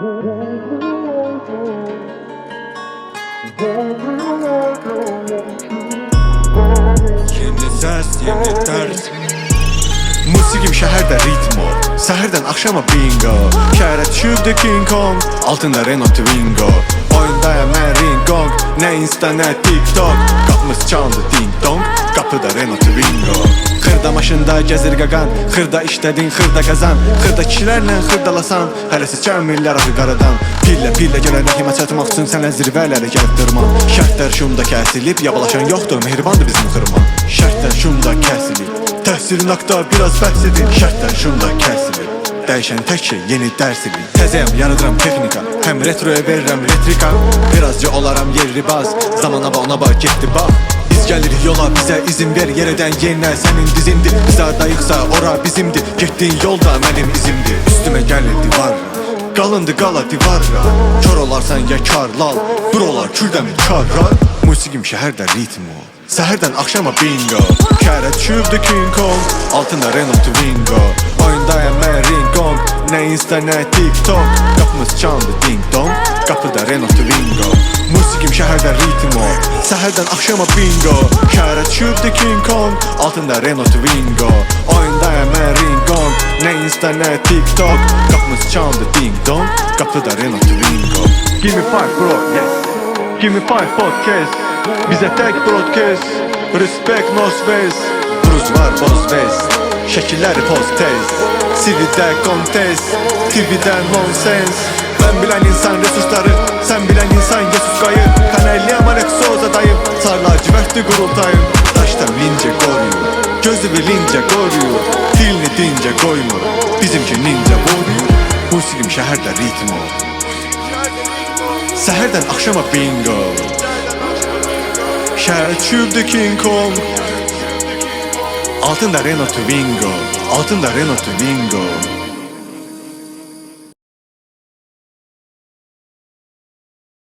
Yeni ses, yeni ders. Musiqim şəhərdə ritmo, səhərdən axşama bingo. Şəhərə düşübdü King Kong, altında Renault Twingo. Oyundayam mən ring gong, nə insta nə tiktok. Qapımız çaldı ding dong, qapıda Renault Twingo. Xırda maşında gəzir qaqan, xırda işlədin, xırda qazan. Xırda kişilərlə xırdalasan, hələsi çəlmirlər axı qaradan. Pillə gələn rəhimə çatmaq üçün sənə zirvələrə gəlib dırman. Şərtlər şumda kəsilib, yabalaşan yoxdur, mehribandır bizim xırman. Şərtlər şumda kəsilib, təhsilin haqda biraz bəhs edin. Şərtlər şumda kəsilib, dəyişən tək şey yeni dərs ilin. Təzəyəm, yaradıram texnika, həm retroya verirəm retrika. Birazca olaram yerli baz, zamana bax ona bax, getdi bax. Biz gəlirik yola, bizə izin ver, yerədən yenə sənin dizindir. Biz hardayıqsa ora bizimdir, getdiyin yolda mənim izimdir. Üstümə gəlir divarra, qalındı qala divarra. Kör olarsan ya karlal, buralar kürdəmir karrar. Musiqim şəhərdə ritmo, səhərdən axşama bingo. Şəhərə düşübdü King Kong, altında Renault Twingo. Oyundayam mən ring gong, nə insta nə tiktok. Qapımız çaldı ding dong, qapıda Renault Twingo. Musiqim şəhərdə ritmo, səhərdən axşama bingo. Şəhərə düşübdü King Kong, altında Renault Twingo. Oyundayam mən ring gong, nə insta nə tiktok. Qapımız çaldı ding dong, qapıda Renault Twingo. Give me five bro, yes. Give me five podcast. Bize tek broadcast, respect no space. Bruz var boz vest, şekilleri poz tez. CV'de contest, TV'den nonsense. Ben bilen insan resursları, sen bilen insan Jesus kayır. Kanelliyem Alex Souza'dayım, sarlar cüvertli gurultayım. Taştan lince koruyor, gözü bilince koruyor. Dilini dince koymur, bizimki ninja warrior. Musiqim şəhərdə ritmo, səhərdən axşama bingo. Şəhərə düşübdü King Kong, altında Renault Twingo, altında Renault Twingo.